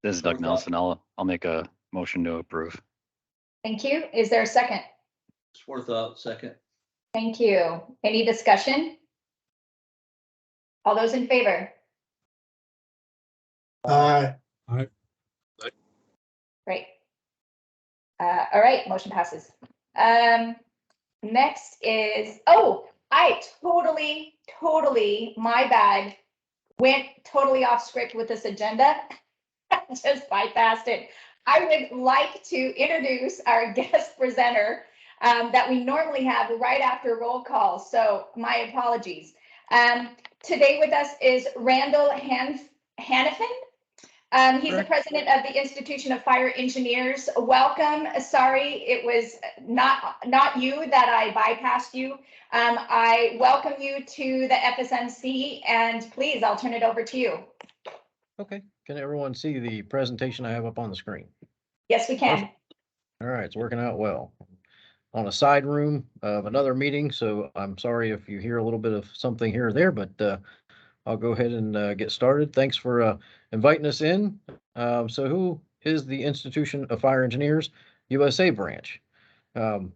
This is Doug Nelson. I'll make a motion to approve. Thank you. Is there a second? Swarthout, second. Thank you. Any discussion? All those in favor? Aye. Great. All right, motion passes. Next is, oh, I totally, my bad, went totally off script with this agenda. Just bypassed it. I would like to introduce our guest presenter that we normally have right after roll call. So my apologies. Today with us is Randall Hanifen. He's the president of the Institution of Fire Engineers. Welcome. Sorry, it was not you that I bypassed you. I welcome you to the FSMC, and please, I'll turn it over to you. Okay. Can everyone see the presentation I have up on the screen? Yes, we can. Perfect. All right, it's working out well. On a side room of another meeting, so I'm sorry if you hear a little bit of something here or there, but I'll go ahead and get started. Thanks for inviting us in. So who is the Institution of Fire Engineers USA branch? We're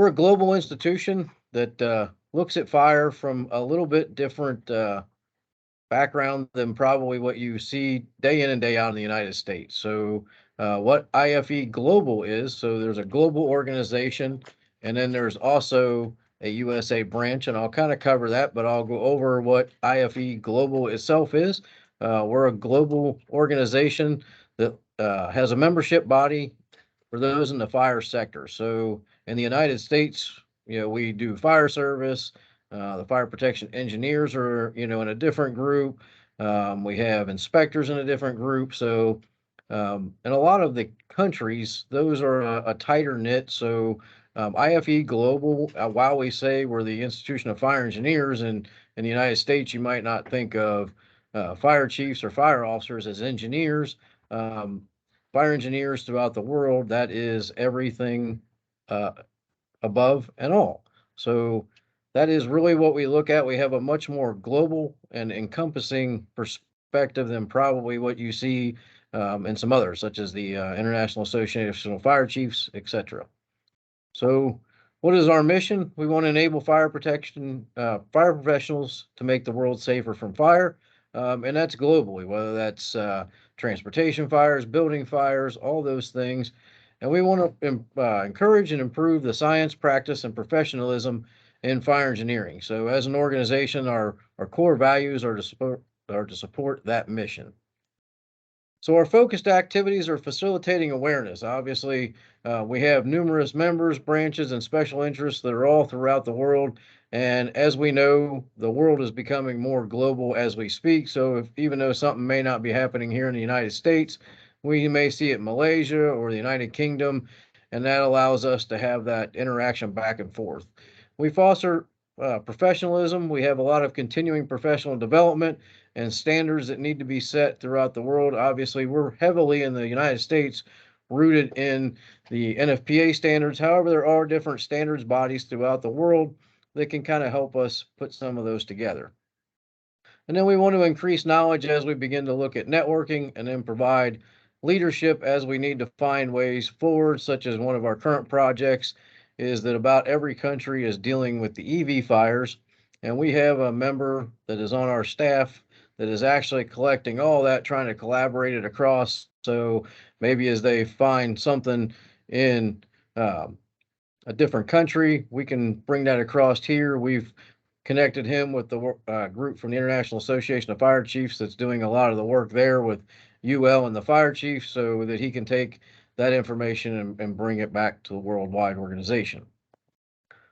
a global institution that looks at fire from a little bit different background than probably what you see day in and day out in the United States. So what IFE Global is, so there's a global organization, and then there's also a USA branch, and I'll kind of cover that, but I'll go over what IFE Global itself is. We're a global organization that has a membership body for those in the fire sector. So in the United States, we do fire service. The fire protection engineers are, in a different group. We have inspectors in a different group. So in a lot of the countries, those are a tighter knit. So IFE Global, while we say we're the Institution of Fire Engineers, and in the United States, you might not think of fire chiefs or fire officers as engineers. Fire engineers throughout the world, that is everything above and all. So that is really what we look at. We have a much more global and encompassing perspective than probably what you see in some others, such as the International Association of Fire Chiefs, etc. So what is our mission? We want to enable fire protection, fire professionals to make the world safer from fire. And that's globally, whether that's transportation fires, building fires, all those things. And we want to encourage and improve the science, practice, and professionalism in fire engineering. So as an organization, our core values are to support that mission. So our focused activities are facilitating awareness. Obviously, we have numerous members, branches, and special interests that are all throughout the world. And as we know, the world is becoming more global as we speak. So even though something may not be happening here in the United States, we may see it in Malaysia or the United Kingdom, and that allows us to have that interaction back and forth. We foster professionalism. We have a lot of continuing professional development and standards that need to be set throughout the world. Obviously, we're heavily in the United States rooted in the NFPA standards. However, there are different standards bodies throughout the world that can kind of help us put some of those together. And then we want to increase knowledge as we begin to look at networking, and then provide leadership as we need to find ways forward, such as one of our current projects is that about every country is dealing with the EV fires. And we have a member that is on our staff that is actually collecting all that, trying to collaborate it across. So maybe as they find something in a different country, we can bring that across here. We've connected him with the group from the International Association of Fire Chiefs that's doing a lot of the work there with UL and the fire chief, so that he can take that information and bring it back to the worldwide organization.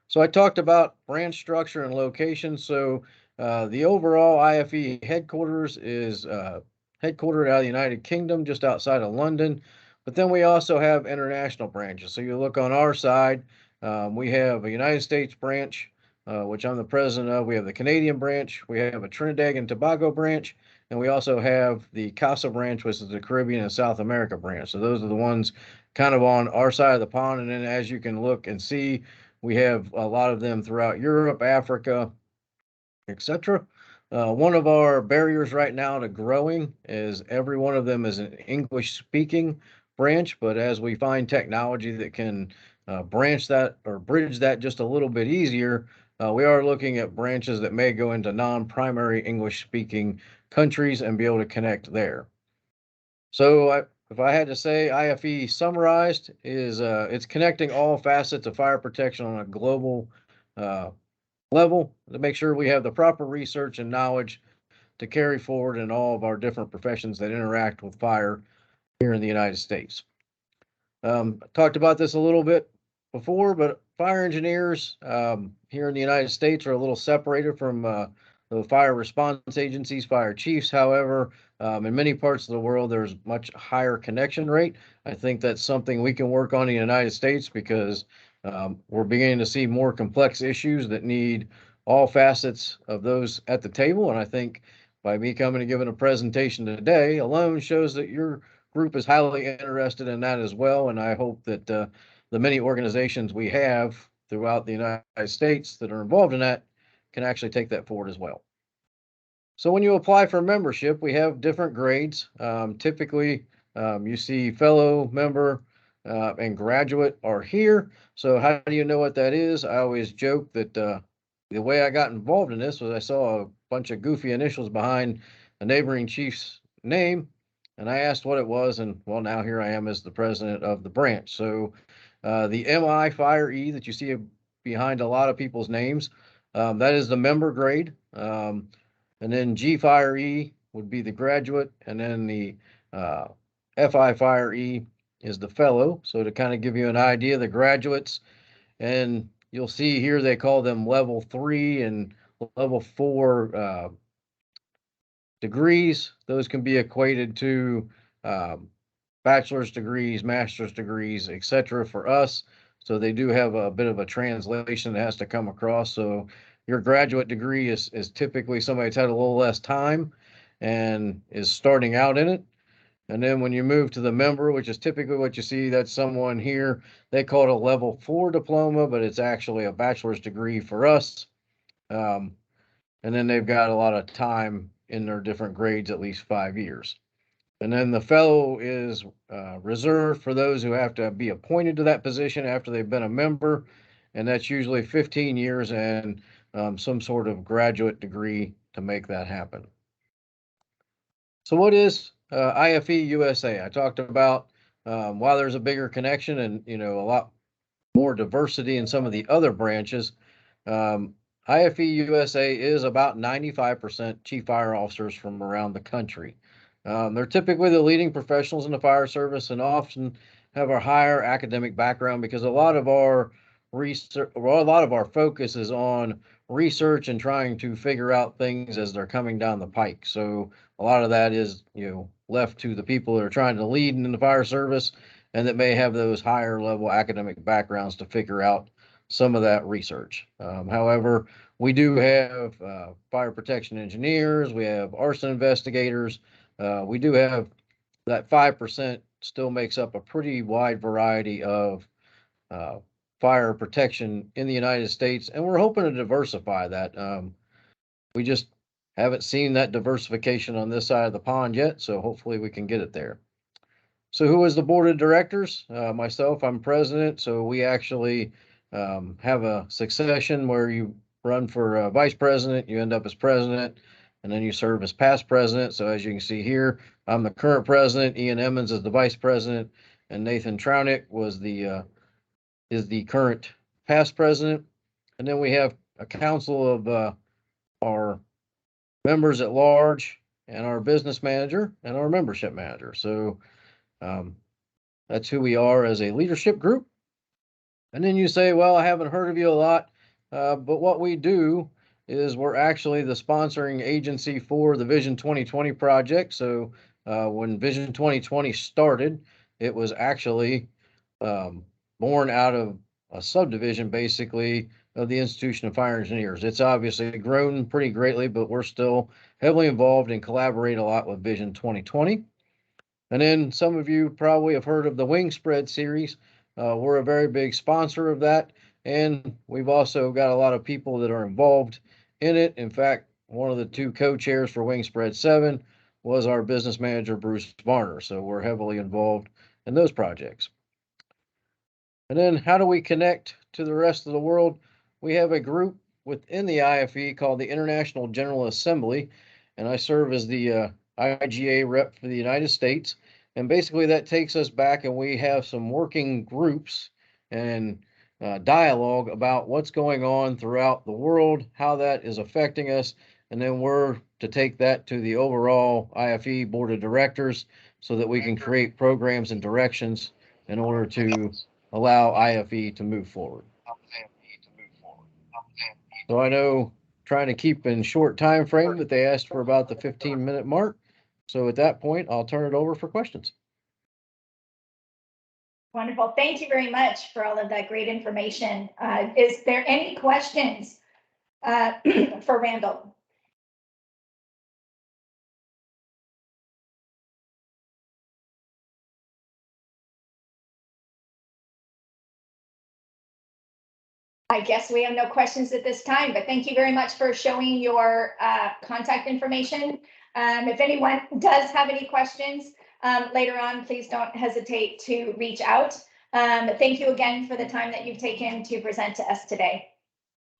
So I talked about branch structure and location. So the overall IFE headquarters is headquartered out of the United Kingdom, just outside of London. But then we also have international branches. So you look on our side, we have a United States branch, which I'm the president of. We have the Canadian branch. We have a Trinidad and Tobago branch. And we also have the CASA branch, which is the Caribbean and South America branch. So those are the ones kind of on our side of the pond. And then as you can look and see, we have a lot of them throughout Europe, Africa, etc. One of our barriers right now to growing is every one of them is an English speaking branch, but as we find technology that can branch that or bridge that just a little bit easier, we are looking at branches that may go into non-primary English speaking countries and be able to connect there. So if I had to say IFE summarized is it's connecting all facets of fire protection on a global level to make sure we have the proper research and knowledge to carry forward in all of our different professions that interact with fire here in the United States. I talked about this a little bit before, but fire engineers here in the United States are a little separated from the fire response agencies, fire chiefs. However, in many parts of the world, there's much higher connection rate. I think that's something we can work on in the United States because we're beginning to see more complex issues that need all facets of those at the table. And I think by me coming and giving a presentation today alone shows that your group is highly interested in that as well. And I hope that the many organizations we have throughout the United States that are involved in that can actually take that forward as well. So when you apply for membership, we have different grades. Typically, you see fellow, member, and graduate are here. So how do you know what that is? I always joke that the way I got involved in this was I saw a bunch of goofy initials behind a neighboring chief's name, and I asked what it was, and well, now here I am as the president of the branch. So the MI Fire E that you see behind a lot of people's names, that is the member grade. And then G Fire E would be the graduate, and then the FI Fire E is the fellow. So to kind of give you an idea, the graduates, and you'll see here they call them level 3 and level 4 degrees. Those can be equated to bachelor's degrees, master's degrees, etc. for us. So they do have a bit of a translation that has to come across. So your graduate degree is typically somebody that's had a little less time and is starting out in it. And then when you move to the member, which is typically what you see, that's someone here, they call it a level 4 diploma, but it's actually a bachelor's degree for us. And then they've got a lot of time in their different grades, at least 5 years. And then the fellow is reserved for those who have to be appointed to that position after they've been a member. And that's usually 15 years and some sort of graduate degree to make that happen. So what is IFE USA? I talked about why there's a bigger connection and, a lot more diversity in some of the other branches. IFE USA is about 95% chief fire officers from around the country. They're typically the leading professionals in the fire service and often have a higher academic background because a lot of our research, or a lot of our focus is on research and trying to figure out things as they're coming down the pike. So a lot of that is, left to the people that are trying to lead in the fire service and that may have those higher level academic backgrounds to figure out some of that research. However, we do have fire protection engineers, we have arson investigators, we do have that 5% still makes up a pretty wide variety of fire protection in the United States, and we're hoping to diversify that. We just haven't seen that diversification on this side of the pond yet, so hopefully we can get it there. So who is the board of directors? Myself, I'm president, so we actually have a succession where you run for vice president, you end up as president, and then you serve as past president. So as you can see here, I'm the current president, Ian Emmons is the vice president, and Nathan Trownick is the current past president. And then we have a council of our members at large and our business manager and our membership manager. So that's who we are as a leadership group. And then you say, well, I haven't heard of you a lot, but what we do is we're actually the sponsoring agency for the Vision 2020 project. So when Vision 2020 started, it was actually born out of a subdivision, basically, of the Institution of Fire Engineers. It's obviously grown pretty greatly, but we're still heavily involved and collaborate a lot with Vision 2020. And then some of you probably have heard of the Wing Spread series. We're a very big sponsor of that. And we've also got a lot of people that are involved in it. In fact, one of the two co-chairs for Wing Spread 7 was our business manager, Bruce Varner. So we're heavily involved in those projects. And then how do we connect to the rest of the world? We have a group within the IFE called the International General Assembly, and I serve as the IGA rep for the United States. And basically that takes us back and we have some working groups and dialogue about what's going on throughout the world, how that is affecting us. And then we're to take that to the overall IFE board of directors so that we can create programs and directions in order to allow IFE to move forward. So I know trying to keep in short time frame that they asked for about the 15-minute mark. So at that point, I'll turn it over for questions. Wonderful. Thank you very much for all of that great information. Is there any questions for Randall? I guess we have no questions at this time, but thank you very much for showing your contact information. If anyone does have any questions later on, please don't hesitate to reach out. Thank you again for the time that you've taken to present to us today.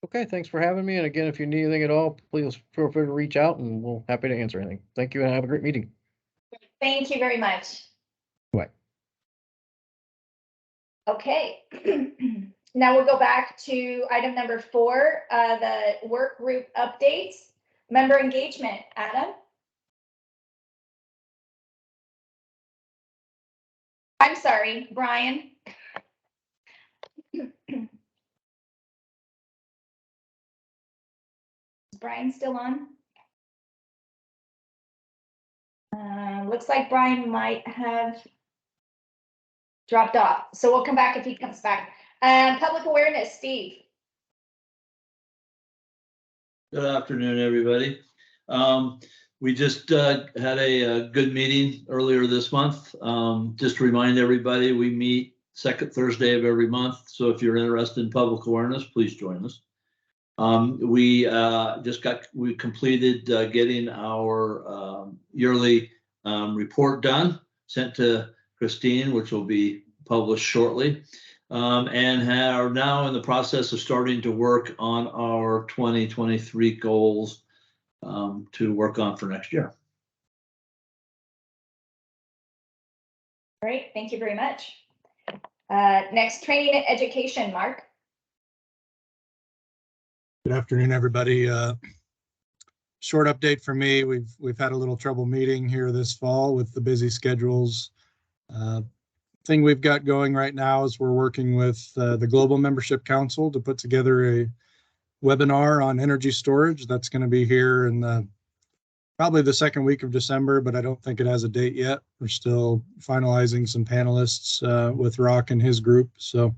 Okay, thanks for having me. And again, if you need anything at all, please feel free to reach out and we'll happy to answer anything. Thank you and have a great meeting. Thank you very much. Bye. Okay. Now we'll go back to item number 4, the work group updates, member engagement. Adam? I'm sorry, Brian. Is Brian still on? Looks like Brian might have dropped off. So we'll come back if he comes back. Public awareness, Steve. Good afternoon, everybody. We just had a good meeting earlier this month. Just to remind everybody, we meet second Thursday of every month. So if you're interested in public awareness, please join us. We completed getting our yearly report done, sent to Christine, which will be published shortly. And are now in the process of starting to work on our 2023 goals to work on for next year. Great, thank you very much. Next, training and education, Mark. Good afternoon, everybody. Short update for me. We've had a little trouble meeting here this fall with the busy schedules. Thing we've got going right now is we're working with the Global Membership Council to put together a webinar on energy storage. That's going to be here in probably the second week of December, but I don't think it has a date yet. We're still finalizing some panelists with Rock and his group. So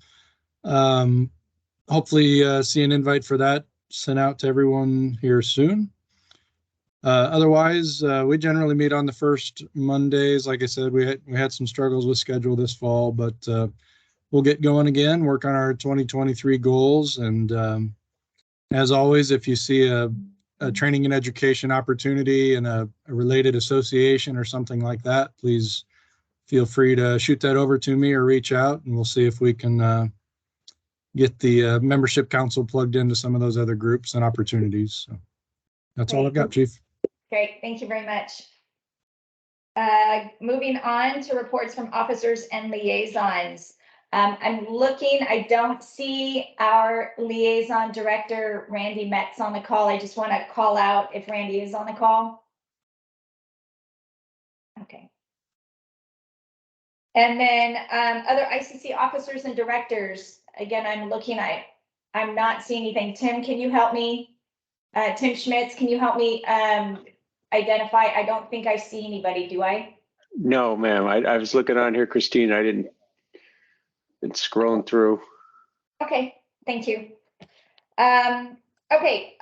hopefully see an invite for that sent out to everyone here soon. Otherwise, we generally meet on the first Mondays. Like I said, we had some struggles with schedule this fall, but we'll get going again, work on our 2023 goals. And as always, if you see a training and education opportunity in a related association or something like that, please feel free to shoot that over to me or reach out, and we'll see if we can get the membership council plugged into some of those other groups and opportunities. So that's all I've got, Chief. Great, thank you very much. Moving on to reports from officers and liaisons. I'm looking, I don't see our liaison director, Randy Metz, on the call. I just want to call out if Randy is on the call. Okay. And then other ICC officers and directors. Again, I'm looking, I'm not seeing anything. Tim, can you help me? Tim Schmitz, can you help me identify? I don't think I see anybody, do I? No, ma'am. I was looking on here, Christine. I didn't. It's scrolling through. Okay, thank you. Okay,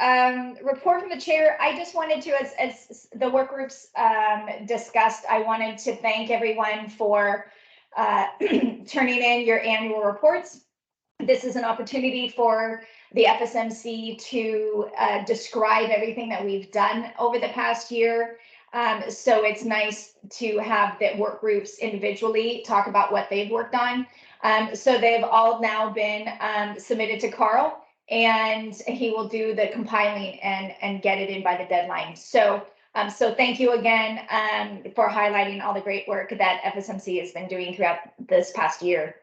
report from the chair. I just wanted to, as the work groups discussed, I wanted to thank everyone for turning in your annual reports. This is an opportunity for the FSMC to describe everything that we've done over the past year. So it's nice to have the work groups individually talk about what they've worked on. So they've all now been submitted to Carl, and he will do the compiling and get it in by the deadline. So thank you again for highlighting all the great work that FSMC has been doing throughout this past year.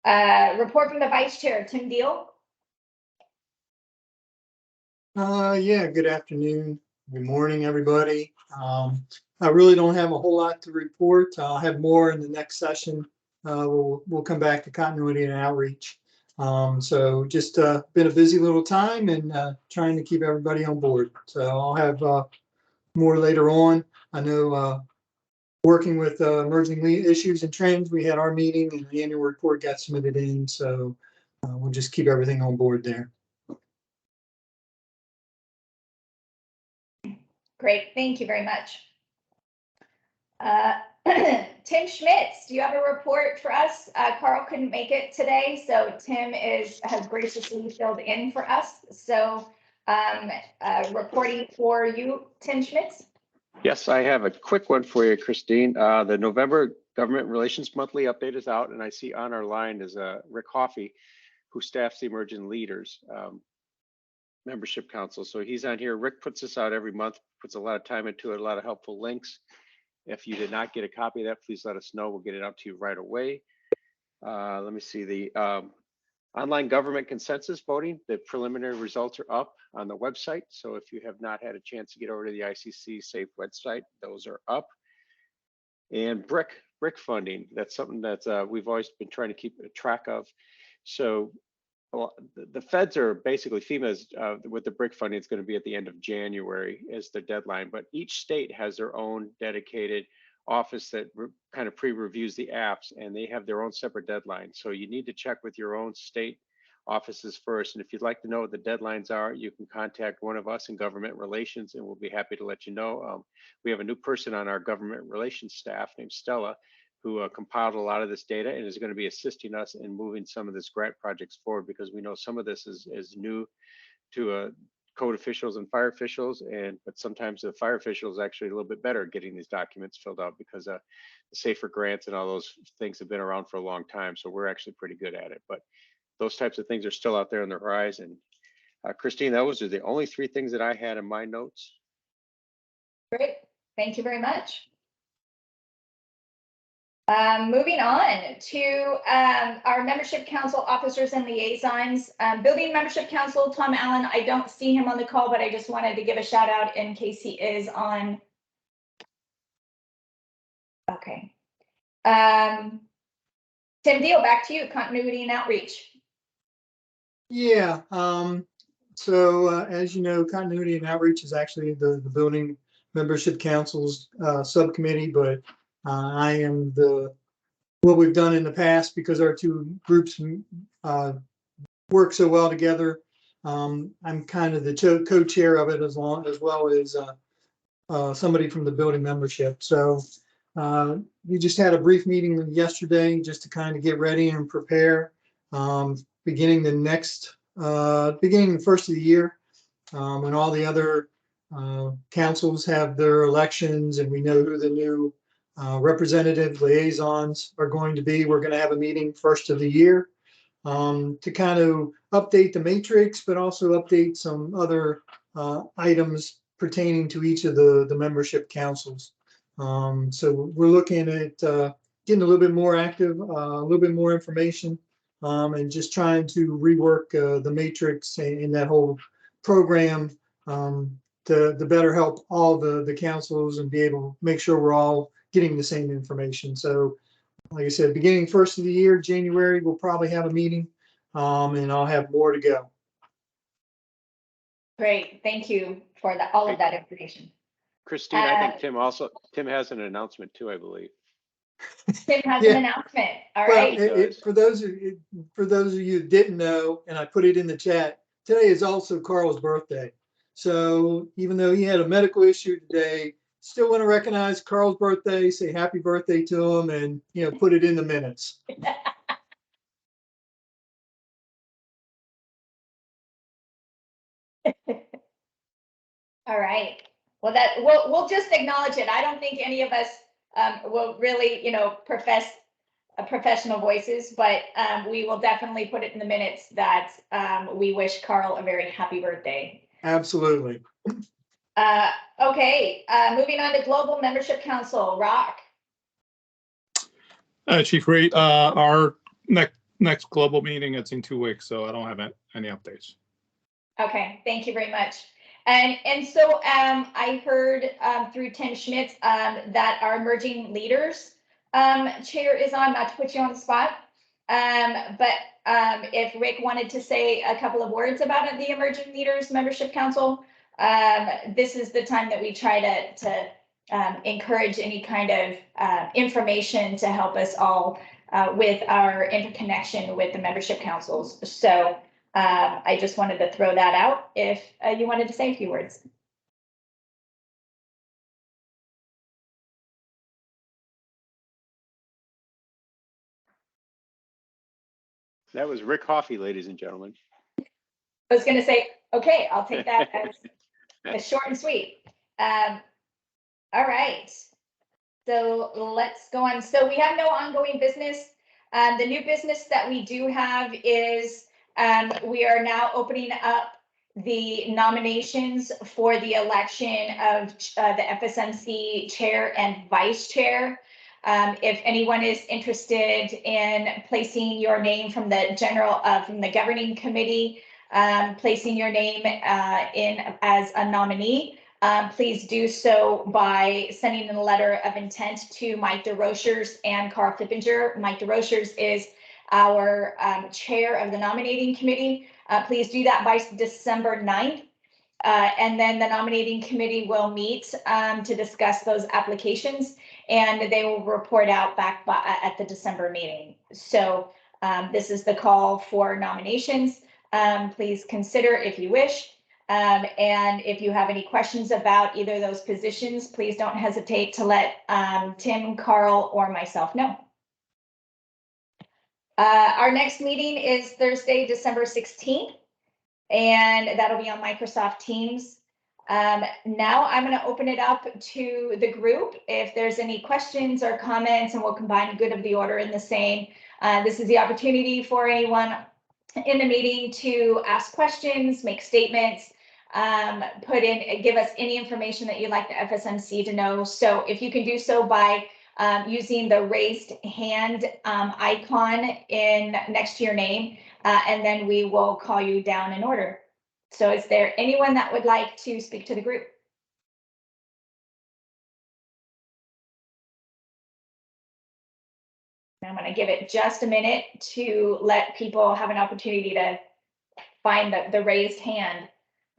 Report from the Vice Chair, Tim Diehl. Yeah, good afternoon. Good morning, everybody. I really don't have a whole lot to report. I'll have more in the next session. We'll come back to continuity and outreach. So just been a busy little time and trying to keep everybody on board. So I'll have more later on. I know working with emerging issues and trends, we had our meeting and the annual report got submitted in. So we'll just keep everything on board there. Great, thank you very much. Tim Schmitz, do you have a report for us? Carl couldn't make it today, so Tim has graciously filled in for us. So reporting for you, Tim Schmitz. Yes, I have a quick one for you, Christine. The November Government Relations Monthly update is out, and I see on our line is Rick Hoffey, who staffs the Emerging Leaders Membership Council. So he's on here. Rick puts this out every month, puts a lot of time into it, a lot of helpful links. If you did not get a copy of that, please let us know. We'll get it out to you right away. Let me see the online government consensus voting. The preliminary results are up on the website. So if you have not had a chance to get over to the ICC SAFE website, those are up. And brick funding, that's something that we've always been trying to keep track of. So well, the feds are basically, FEMA's with the brick funding, it's going to be at the end of January is the deadline, but each state has their own dedicated office that kind of pre-reviews the apps, and they have their own separate deadline. So you need to check with your own state offices first. And if you'd like to know what the deadlines are, you can contact one of us in government relations, and we'll be happy to let you know. We have a new person on our government relations staff named Stella, who compiled a lot of this data and is going to be assisting us in moving some of this grant projects forward, because we know some of this is new to code officials and fire officials, but sometimes the fire officials actually a little bit better at getting these documents filled out, because the safer grants and all those things have been around for a long time. So we're actually pretty good at it, but those types of things are still out there on the horizon. Christine, those are the only three things that I had in my notes. Great, thank you very much. Moving on to our membership council officers and liaisons. Building membership council, Tom Allen, I don't see him on the call, but I just wanted to give a shout out in case he is on. Okay. Tim Diehl, back to you, continuity and outreach. Yeah, so as you know, continuity and outreach is actually the building membership council's subcommittee, but I am what we've done in the past, because our two groups work so well together. I'm kind of the co-chair of it, as well as somebody from the building membership. So we just had a brief meeting yesterday just to kind of get ready and prepare. Beginning the first of the year, when all the other councils have their elections and we know who the new representative liaisons are going to be, we're going to have a meeting first of the year to kind of update the matrix, but also update some other items pertaining to each of the membership councils. So we're looking at getting a little bit more active, a little bit more information, and just trying to rework the matrix in that whole program to better help all the councils and be able to make sure we're all getting the same information. So like I said, beginning first of the year, January, we'll probably have a meeting, and I'll have more to go. Great, thank you for all of that information. Christine, I think Tim has an announcement too, I believe. Tim has Yeah. an announcement. All Well, right. for those of you who didn't know, and I put it in the chat, today is also Carl's birthday. So even though he had a medical issue today, still want to recognize Carl's birthday, say happy birthday to him, and put it in the minutes. All right. Well, we'll just acknowledge it. I don't think any of us will really, profess professional voices, but we will definitely put it in the minutes that we wish Carl a very happy birthday. Absolutely. Okay, moving on to Global Membership Council, Rock. Chief Reed, our next global meeting, it's in 2 weeks, so I don't have any updates. Okay, thank you very much. And so I heard through Tim Schmitz that our emerging leaders chair is on, not to put you on the spot. But if Rick wanted to say a couple of words about it, the Emerging Leaders Membership Council, this is the time that we try to encourage any kind of information to help us all with our interconnection with the membership councils. So I just wanted to throw that out if you wanted to say a few words. That was Rick Hoffey, ladies and gentlemen. I was going to say, okay, I'll take that as short and sweet. All right. So let's go on. So we have no ongoing business. The new business that we do have is we are now opening up the nominations for the election of the FSMC chair and vice chair. If anyone is interested in placing your name from the governing committee, placing your name in as a nominee, please do so by sending in a letter of intent to Mike Desrochers and Carl Fippinger. Mike Desrochers is our chair of the nominating committee. Please do that by December 9th. And then the nominating committee will meet to discuss those applications, and they will report out back at the December meeting. So this is the call for nominations. Please consider if you wish. And if you have any questions about either of those positions, please don't hesitate to let Tim, Carl, or myself know. Our next meeting is Thursday, December 16th, and that'll be on Microsoft Teams. Now I'm going to open it up to the group. If there's any questions or comments, and we'll combine good of the order in the same. This is the opportunity for anyone in the meeting to ask questions, make statements, give us any information that you'd like the FSMC to know. So if you can do so by using the raised hand icon next to your name, and then we will call you down in order. So is there anyone that would like to speak to the group? I'm going to give it just a minute to let people have an opportunity to find the raised hand.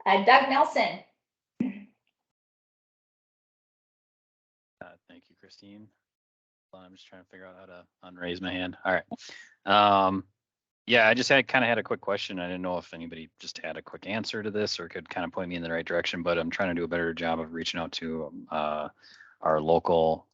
Doug Nelson. Thank you, Christine. I'm just trying to figure out how to unraise my hand. All right. Yeah, I just kind of had a quick question. I didn't know if anybody just had a quick answer to this or could kind of point me in the right direction, but I'm trying to do a better job of reaching out to our local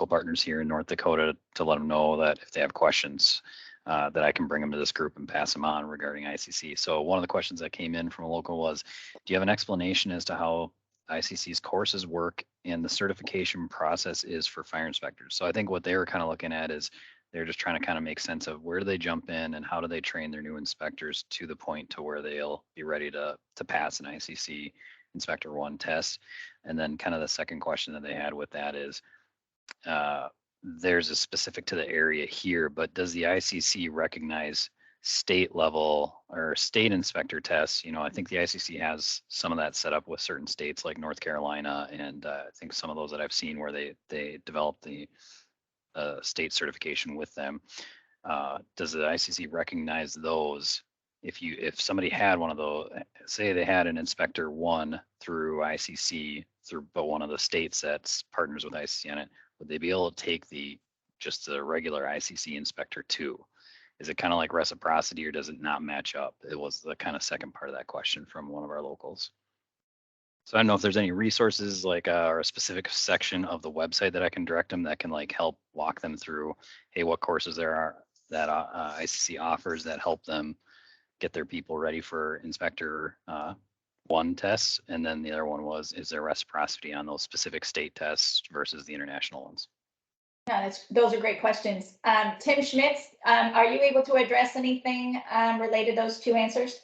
partners here in North Dakota to let them know that if they have questions, that I can bring them to this group and pass them on regarding ICC. So one of the questions that came in from a local was, do you have an explanation as to how ICC's courses work and the certification process is for fire inspectors? So I think what they were kind of looking at is they're just trying to kind of make sense of where do they jump in and how do they train their new inspectors to the point to where they'll be ready to pass an ICC Inspector 1 test. And then kind of the second question that they had with that is, there's a specific to the area here, but does the ICC recognize state level or state inspector tests? You know, I think the ICC has some of that set up with certain states like North Carolina, and I think some of those that I've seen where they develop the state certification with them. Does the ICC recognize those? If somebody had one of those, say they had an Inspector 1 through ICC but one of the states that's partners with ICC on it, would they be able to take just the regular ICC Inspector 2? Is it kind of like reciprocity, or does it not match up? It was the kind of second part of that question from one of our locals. So I don't know if there's any resources or a specific section of the website that I can direct them that can help walk them through, hey, what courses there are that ICC offers that help them get their people ready for inspector one tests, and then the other one was, is there reciprocity on those specific state tests versus the international ones? Yeah, those are great questions. Tim Schmitz, are you able to address anything related to those two answers?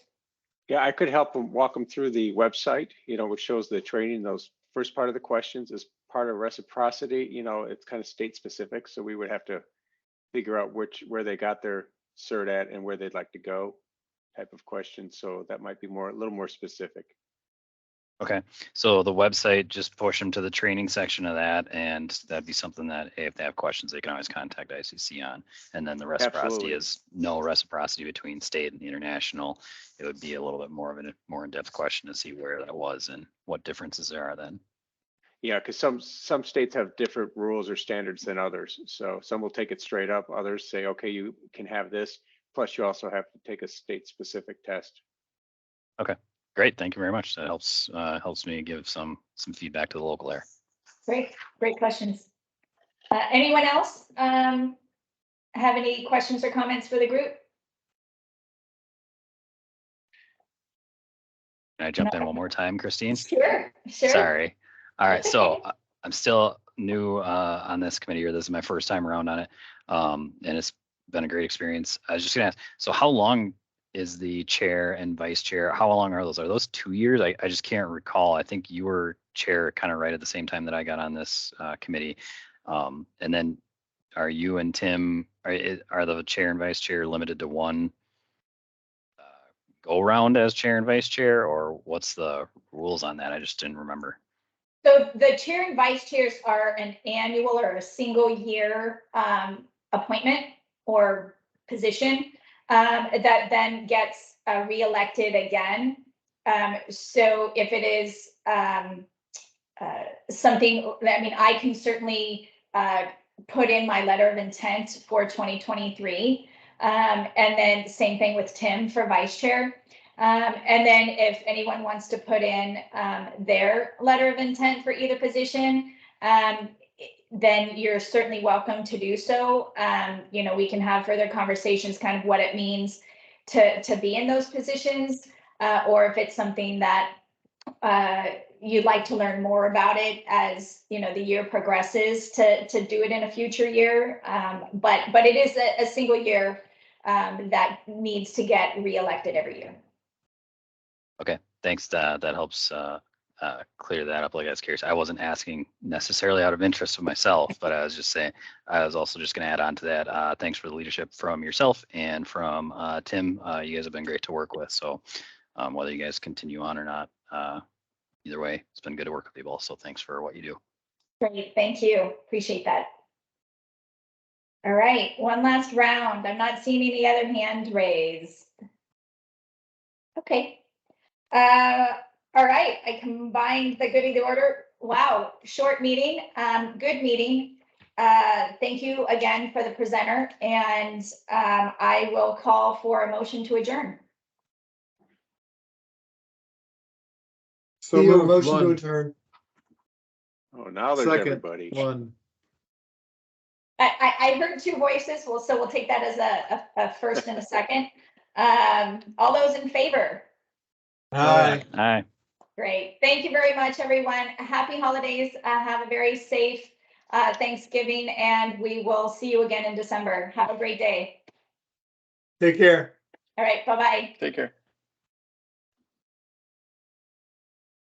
Yeah, I could help them walk them through the website, which shows the training. Those first part of the questions is part of reciprocity. It's kind of state specific, so we would have to figure out where they got their cert at and where they'd like to go, type of question. So that might be a little more specific. Okay, so the website, just push them to the training section of that, and that'd be something that if they have questions, they can always contact ICC on. And then the reciprocity Absolutely. is no reciprocity between state and the international. It would be a little bit more of a more in-depth question to see where that was and what differences there are then. Yeah, because some states have different rules or standards than others. So some will take it straight up. Others say, okay, you can have this. Plus, you also have to take a state-specific test. Okay, great. Thank you very much. That helps me give some feedback to the local there. Great questions. Anyone else have any questions or comments for the group? Can I jump in one more time, Christine? Sure. Sorry. All right, That's so okay. I'm still new on this committee, or this is my first time around on it, and it's been a great experience. I was just gonna ask, so how long is the chair and vice chair? How long are those? Are those 2 years? I just can't recall. I think you were chair kind of right at the same time that I got on this committee. And then are you and Tim, are the chair and vice chair limited to one go round as chair and vice chair, or what's the rules on that? I just didn't remember. So the chair and vice chairs are an annual or a single year appointment or position that then gets reelected again. So if it is something, I mean, I can certainly put in my letter of intent for 2023. And then same thing with Tim for vice chair. And then if anyone wants to put in their letter of intent for either position, then you're certainly welcome to do so. We can have further conversations, kind of what it means to be in those positions, or if it's something that you'd like to learn more about it as the year progresses to do it in a future year. But it is a single year that needs to get reelected every year. Okay, thanks. That helps clear that up. Like I was curious, I wasn't asking necessarily out of interest of myself, but I was just saying, I was also just going to add on to that. Thanks for the leadership from yourself and from Tim. You guys have been great to work with. So whether you guys continue on or not, either way, it's been good to work with you both. So thanks for what you do. Great, thank you. Appreciate that. All right, one last round. I'm not seeing any other hand raised. Okay. All right, I combined the good of the order. Wow, short meeting, good meeting. Thank you again for the presenter, and I will call for a motion to adjourn. So motion to adjourn. Oh, now there's Second everybody. one. I heard two voices, so we'll take that as a first and a second. All those in favor? Aye. Aye. Great. Thank you very much, everyone. Happy holidays. Have a very safe Thanksgiving, and we will see you again in December. Have a great day. Take care. All right. Bye-bye. Take care.